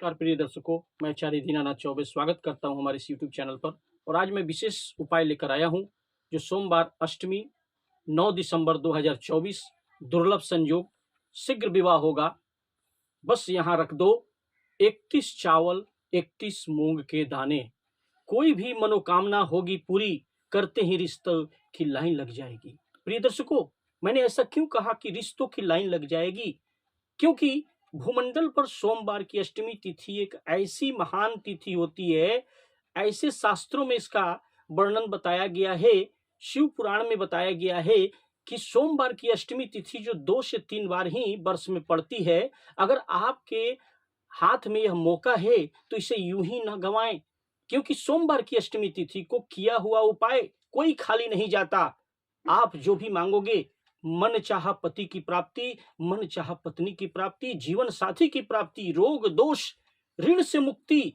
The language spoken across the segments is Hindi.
नमस्कार प्रिय दर्शकों, मैं आचार्य दीनानाथ चौबे स्वागत करता हूं हमारे इस यूट्यूब चैनल पर। और आज मैं विशेष उपाय लेकर आया हूं जो सोमवार अष्टमी 9 दिसंबर 2024 दुर्लभ संयोग, शीघ्र विवाह होगा। बस यहाँ रख दो 31 चावल 31 मूंग के दाने, कोई भी मनोकामना होगी पूरी, करते ही रिश्तों की लाइन लग जाएगी। प्रिय दर्शकों, मैंने ऐसा क्यों कहा कि रिश्तों की लाइन लग जाएगी? क्योंकि भूमंडल पर सोमवार की अष्टमी तिथि एक ऐसी महान तिथि होती है, ऐसे शास्त्रों में इसका वर्णन बताया गया है, शिव पुराण में बताया गया है कि सोमवार की अष्टमी तिथि जो 2 से 3 बार ही वर्ष में पड़ती है, अगर आपके हाथ में यह मौका है तो इसे यूं ही न गंवाएं। क्योंकि सोमवार की अष्टमी तिथि को किया हुआ उपाय कोई खाली नहीं जाता। आप जो भी मांगोगे, मन चाहा पति की प्राप्ति, मन चाहा पत्नी की प्राप्ति, जीवन साथी की प्राप्ति, रोग दोष, ऋण से मुक्ति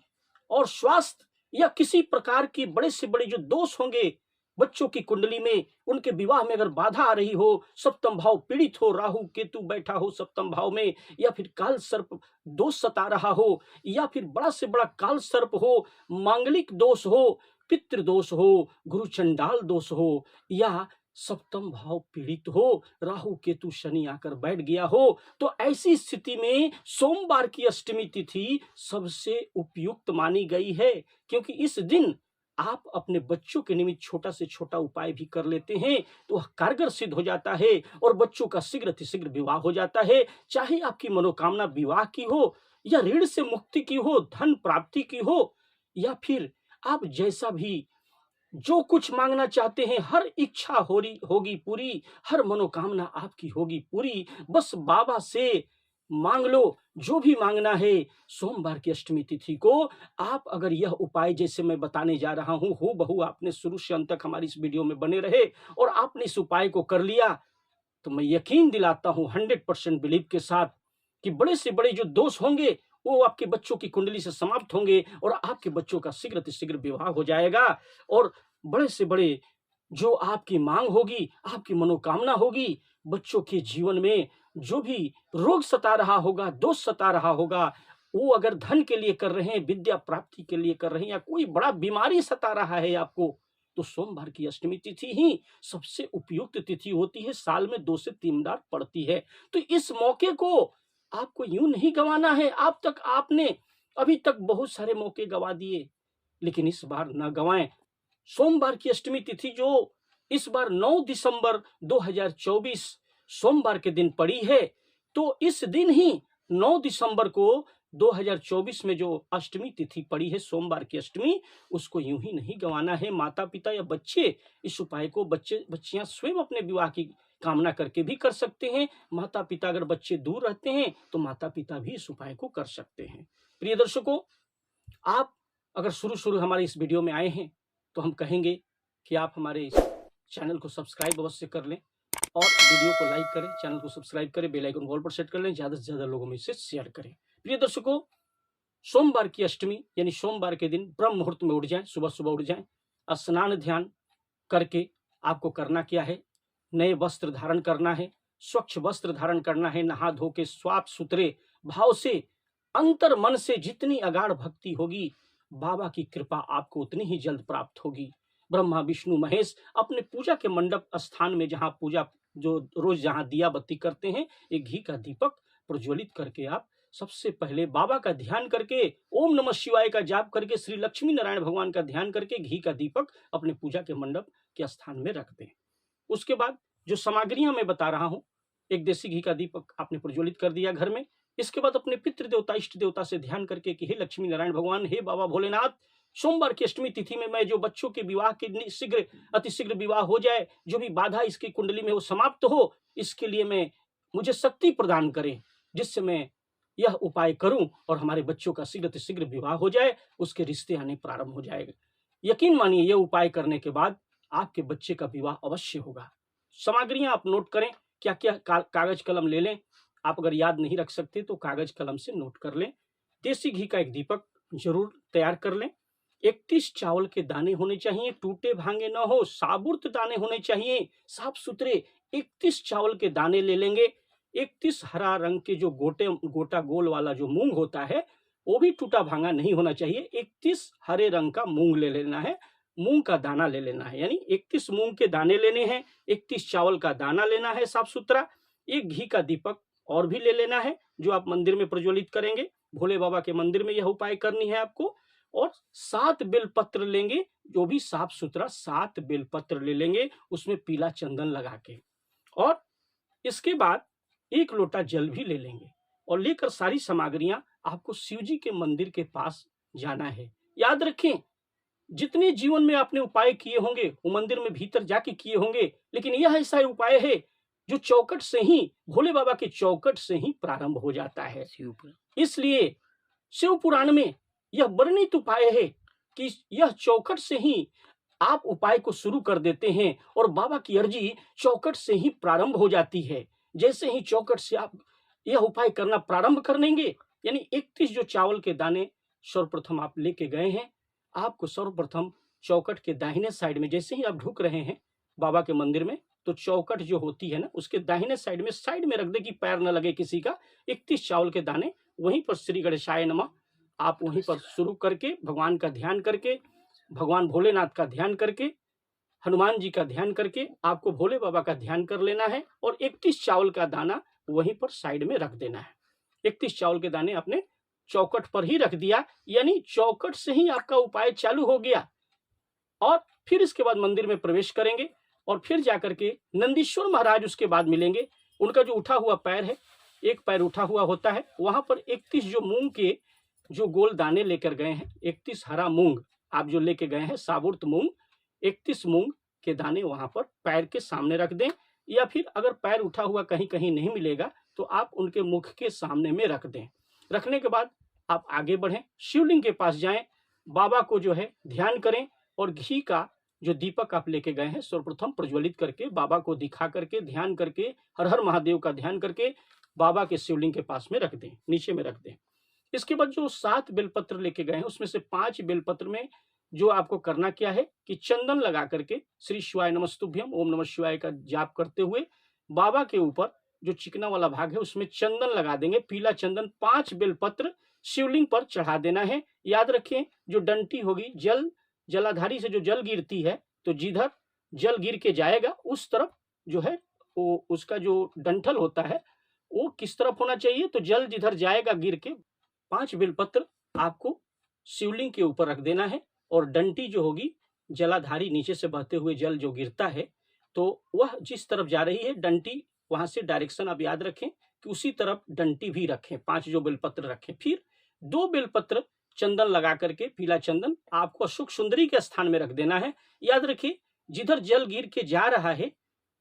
और स्वास्थ्य या किसी प्रकार की बड़े से बड़े जो दोष होंगे बच्चों की कुंडली में, उनके विवाह में अगर बाधा आ रही हो, सप्तम भाव पीड़ित हो, राहु केतु बैठा हो सप्तम भाव में, या फिर काल सर्प दोष सता रहा हो, या फिर बड़ा से बड़ा काल सर्प हो, मांगलिक दोष हो, पितृ दोष हो, गुरु चंडाल दोष हो, या सप्तम भाव पीड़ित हो, राहु केतु शनि आकर बैठ गया हो, तो ऐसी स्थिति में सोमवार की अष्टमी तिथि सबसे उपयुक्त मानी गई है। क्योंकि इस दिन आप अपने बच्चों के निमित्त छोटा से छोटा उपाय भी कर लेते हैं तो वह कारगर सिद्ध हो जाता है और बच्चों का शीघ्र अतिशीघ्र विवाह हो जाता है। चाहे आपकी मनोकामना विवाह की हो, या ऋण से मुक्ति की हो, धन प्राप्ति की हो, या फिर आप जैसा भी जो कुछ मांगना चाहते हैं, हर इच्छा होगी पूरी, हर मनोकामना आपकी होगी पूरी। बस बाबा से मांग लो जो भी मांगना है। सोमवार की अष्टमी तिथि को आप अगर यह उपाय जैसे मैं बताने जा रहा हूं, हूबहू आपने शुरू से अंत तक हमारी इस वीडियो में बने रहे और आपने इस उपाय को कर लिया, तो मैं यकीन दिलाता हूं 100% बिलीव के साथ कि बड़े से बड़े जो दोष होंगे वो आपके बच्चों की कुंडली से समाप्त होंगे और आपके बच्चों का शीघ्र अतिशीघ्र विवाह हो जाएगा। और बड़े से बड़े जो आपकी मांग होगी, आपकी मनोकामना होगी, बच्चों के जीवन में जो भी रोग सता रहा होगा, दोष सता रहा होगा, वो अगर धन के लिए कर रहे हैं, विद्या प्राप्ति के लिए कर रहे हैं, या कोई बड़ा बीमारी सता रहा है आपको, तो सोमवार की अष्टमी तिथि ही सबसे उपयुक्त तिथि होती है। साल में 2 से 3 बार पड़ती है। तो इस मौके को आपको यूं नहीं गंवाना है। आपने अभी तक बहुत सारे मौके गंवा दिए, लेकिन इस बार ना गंवाएं। सोमवार की अष्टमी तिथि जो इस बार 9 दिसंबर 2024 सोमवार के दिन पड़ी है, तो इस दिन ही 9 दिसंबर को 2024 में जो अष्टमी तिथि पड़ी है, सोमवार की अष्टमी, उसको यूं ही नहीं गंवाना है। माता पिता या बच्चे इस उपाय को बच्चियां स्वयं अपने विवाह की कामना करके भी कर सकते हैं। माता पिता अगर बच्चे दूर रहते हैं तो माता पिता भी इस उपाय को कर सकते हैं। प्रिय दर्शकों, आप अगर शुरू हमारे इस वीडियो में आए हैं तो हम कहेंगे कि आप हमारे इस चैनल को सब्सक्राइब अवश्य कर लें और वीडियो को लाइक करें, चैनल को सब्सक्राइब करें, बेल आइकन ऑल पर सेट कर लें, ज़्यादा से ज़्यादा लोगों में इसे शेयर करें। प्रिय दर्शकों, सोमवार की अष्टमी यानी सोमवार के दिन ब्रह्म मुहूर्त में उठ जाएं, सुबह उठ जाएं, स्नान ध्यान करके आपको करना क्या है, नए वस्त्र धारण करना है, स्वच्छ वस्त्र धारण करना है, नहा धो के साफ सुथरे भाव से अंतर मन से जितनी अगाढ़ भक्ति होगी, बाबा की कृपा आपको उतनी ही जल्द प्राप्त होगी। ब्रह्मा विष्णु महेश अपने पूजा के मंडप स्थान में जहां पूजा जो रोज जहां दिया बत्ती करते हैं, एक घी का दीपक प्रज्वलित करके आप सबसे पहले बाबा का ध्यान करके, ओम नमः शिवाय का जाप करके, श्री लक्ष्मी नारायण भगवान का ध्यान करके घी का दीपक अपने पूजा के मंडप के स्थान में रख दें। उसके बाद जो सामग्रियां मैं बता रहा हूं, एक देसी घी का दीपक आपने प्रज्वलित कर दिया घर में। इसके बाद अपने पितृ देवता इष्ट देवता से ध्यान करके कि हे लक्ष्मी नारायण भगवान, हे बाबा भोलेनाथ, सोमवार की अष्टमी तिथि में मैं जो बच्चों के विवाह के शीघ्र अतिशीघ्र विवाह हो जाए, जो भी बाधा इसकी कुंडली में वो समाप्त हो, इसके लिए मुझे शक्ति प्रदान करें जिससे मैं यह उपाय करूं और हमारे बच्चों का शीघ्र अतिशीघ्र विवाह हो जाए, उसके रिश्ते आने प्रारंभ हो जाएगा। यकीन मानिए यह उपाय करने के बाद आपके बच्चे का विवाह अवश्य होगा। सामग्रियां आप नोट करें, क्या क्या कागज कलम ले लें। आप अगर याद नहीं रख सकते तो कागज कलम से नोट कर लें। देसी घी का एक दीपक जरूर तैयार कर लें। 31 चावल के दाने होने चाहिए, टूटे भांगे ना हो, साबुत दाने होने चाहिए, साफ सुथरे 31 चावल के दाने ले लेंगे। 31 हरा रंग के जो गोटा गोल वाला जो मूंग होता है वो भी टूटा भांगा नहीं होना चाहिए। 31 हरे रंग का मूंग ले लेना है, मूंग का दाना ले लेना है, यानी 31 मूंग के दाने लेने हैं, 31 चावल का दाना लेना है साफ सुथरा, एक घी का दीपक और भी ले लेना है जो आप मंदिर में प्रज्वलित करेंगे। भोले बाबा के मंदिर में यह उपाय करनी है आपको। और 7 बेलपत्र लेंगे, जो भी साफ सुथरा 7 बेलपत्र ले लेंगे, उसमें पीला चंदन लगा के। और इसके बाद 1 लोटा जल भी ले लेंगे और लेकर सारी सामग्रियां आपको शिव जी के मंदिर के पास जाना है। याद रखें, जितने जीवन में आपने उपाय किए होंगे वो मंदिर में भीतर जाके किए होंगे, लेकिन यह ऐसा उपाय है जो चौकट से ही, भोले बाबा के चौकट से ही प्रारंभ हो जाता है। इसलिए शिव पुराण में यह वर्णित उपाय है कि यह चौकट से ही आप उपाय को शुरू कर देते हैं और बाबा की अर्जी चौकट से ही प्रारंभ हो जाती है। जैसे ही चौकट से आप यह उपाय करना प्रारंभ कर देंगे, यानी 31 जो चावल के दाने सर्वप्रथम आप लेके गए हैं, आपको सर्वप्रथम चौकट के दाहिने साइड में, जैसे ही आप ढुक रहे हैं बाबा के मंदिर में, तो चौकट जो होती है ना, उसके दाहिने साइड में रख दे कि पैर न लगे किसी का। 31 चावल के दाने, वहीं पर श्री गणेशाय नमः आप वहीं पर शुरू करके भगवान का ध्यान करके, भगवान भोलेनाथ का ध्यान करके, हनुमान जी का ध्यान करके आपको भोले बाबा का ध्यान कर लेना है और 31 चावल का दाना वहीं पर साइड में रख देना है। 31 चावल के दाने अपने चौकट पर ही रख दिया, यानी चौकट से ही आपका उपाय चालू हो गया। और फिर इसके बाद मंदिर में प्रवेश करेंगे और फिर जाकर के नंदीश्वर महाराज उसके बाद मिलेंगे। उनका जो उठा हुआ पैर है, एक पैर उठा हुआ होता है, वहां पर 31 जो मूंग के जो गोल दाने लेकर गए हैं, 31 हरा मूंग आप जो लेके गए हैं, साबुत मूंग, 31 मूंग के दाने वहां पर पैर के सामने रख दें, या फिर अगर पैर उठा हुआ कहीं कहीं नहीं मिलेगा तो आप उनके मुख के सामने में रख दें। रखने के बाद आप आगे बढ़ें, शिवलिंग के पास जाएं, बाबा को जो है ध्यान करें और घी का जो दीपक आप लेके गए हैं सर्वप्रथम प्रज्वलित करके बाबा को दिखा करके ध्यान करके हर हर महादेव का ध्यान करके बाबा के शिवलिंग के पास में रख दें, नीचे में रख दें। इसके बाद जो 7 बेलपत्र लेके गए हैं उसमें से 5 बेलपत्र में जो आपको करना क्या है कि चंदन लगा करके श्री शिवाय नमस्तुभ्यम ओम नमः शिवाय का जाप करते हुए बाबा के ऊपर जो चिकना वाला भाग है उसमें चंदन लगा देंगे, पीला चंदन 5 बेलपत्र शिवलिंग पर चढ़ा देना है। याद रखें, जो डंटी होगी, जलाधारी से जो जल गिरती है, तो जिधर जल गिर के जाएगा उस तरफ जो है वो उसका जो डंठल होता है वो किस तरफ होना चाहिए, तो जल जिधर जाएगा गिर के 5 बेलपत्र आपको शिवलिंग के ऊपर रख देना है और डंटी जो होगी, जलाधारी नीचे से बहते हुए जल जो गिरता है तो वह जिस तरफ जा रही है डंटी, वहां से डायरेक्शन आप याद रखें कि उसी तरफ डंटी भी रखें, 5 जो बेलपत्र रखें। फिर 2 बेलपत्र चंदन लगा करके, पीला चंदन आपको अशोक सुंदरी के स्थान में रख देना है। याद रखिए, जिधर जल गिर के जा रहा है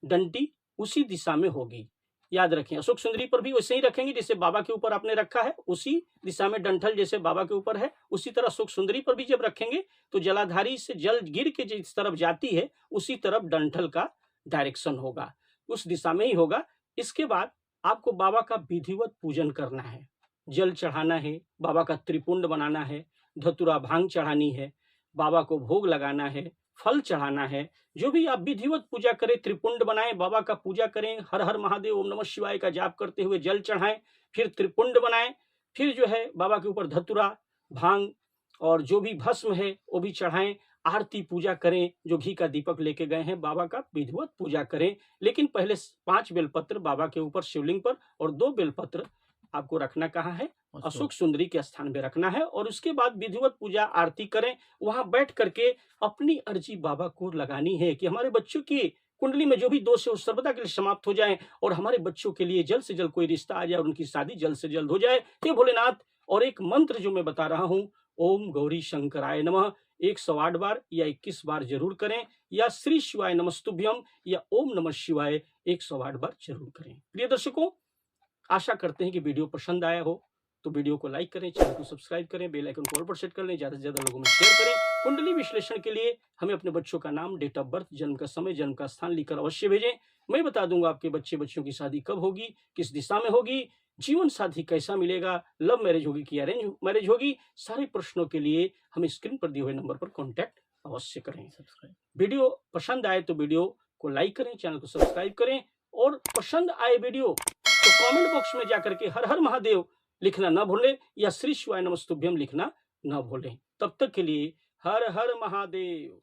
डंटी उसी दिशा में होगी। याद रखें, अशोक सुंदरी पर भी वैसे ही रखेंगे जैसे बाबा के ऊपर आपने रखा है, उसी दिशा में डंठल जैसे बाबा के ऊपर है उसी तरह अशोक सुंदरी पर भी जब रखेंगे तो जलाधारी से जल गिर के जिस तरफ जाती है उसी तरफ डंठल का डायरेक्शन होगा, उस दिशा में ही होगा। इसके बाद आपको बाबा का विधिवत पूजन करना है, जल चढ़ाना है, बाबा का त्रिपुंड बनाना है, धतुरा भांग चढ़ानी है, बाबा को भोग लगाना है, फल चढ़ाना है। जो भी आप विधिवत पूजा करें, त्रिपुंड बनाएं, बाबा का पूजा करें, हर हर महादेव ओम नमः शिवाय का जाप करते हुए जल चढ़ाएं, फिर त्रिपुंड बनाएं, फिर जो है बाबा के ऊपर धतुरा भांग और जो भी भस्म है वो भी चढ़ाएं, आरती पूजा करें, जो घी का दीपक लेके गए हैं बाबा का विधिवत पूजा करें। लेकिन पहले 5 बेलपत्र बाबा के ऊपर शिवलिंग पर और 2 बेलपत्र आपको रखना कहाँ है, अशोक सुंदरी के स्थान में रखना है। और उसके बाद विधिवत पूजा आरती करें, वहां बैठ करके अपनी अर्जी बाबा को लगानी है कि हमारे बच्चों की कुंडली में जो भी दोष है वो सर्वदा के लिए समाप्त हो जाए और हमारे बच्चों के लिए जल्द से जल्द कोई रिश्ता आ जाए और उनकी शादी जल्द से जल्द हो जाए। हे भोलेनाथ, और एक मंत्र जो मैं बता रहा हूँ, ओम गौरी शंकराय नमः 108 बार या 21 बार जरूर करें, या श्री शिवाय नमस्तुभ्यम या ओम नमः शिवाय 108 बार जरूर करें। प्रिय दर्शकों, आशा करते हैं कि वीडियो पसंद आया हो तो वीडियो को लाइक करें, चैनल को सब्सक्राइब करें, बेल आइकन को ऑल पर सेट कर लें, ज्यादा से ज्यादा लोगों में शेयर करें। कुंडली विश्लेषण के लिए हमें अपने बच्चों का नाम, डेट ऑफ बर्थ, जन्म का समय, जन्म का स्थान लिखकर अवश्य भेजें। मैं बता दूंगा आपके बच्चों की शादी कब होगी, किस दिशा में होगी, जीवन साथी कैसा मिलेगा, लव मैरिज होगी कि अरेंज मैरिज होगी। सारे प्रश्नों के लिए हमें स्क्रीन पर दिए हुए नंबर पर कॉन्टैक्ट अवश्य करें। वीडियो पसंद आए तो वीडियो को लाइक करें, चैनल को सब्सक्राइब करें, और पसंद आए वीडियो तो कमेंट बॉक्स में जाकर के हर हर महादेव लिखना ना भूलें या श्री शिवाय नमस्तुभ्यम लिखना ना भूलें। तब तक के लिए हर हर महादेव।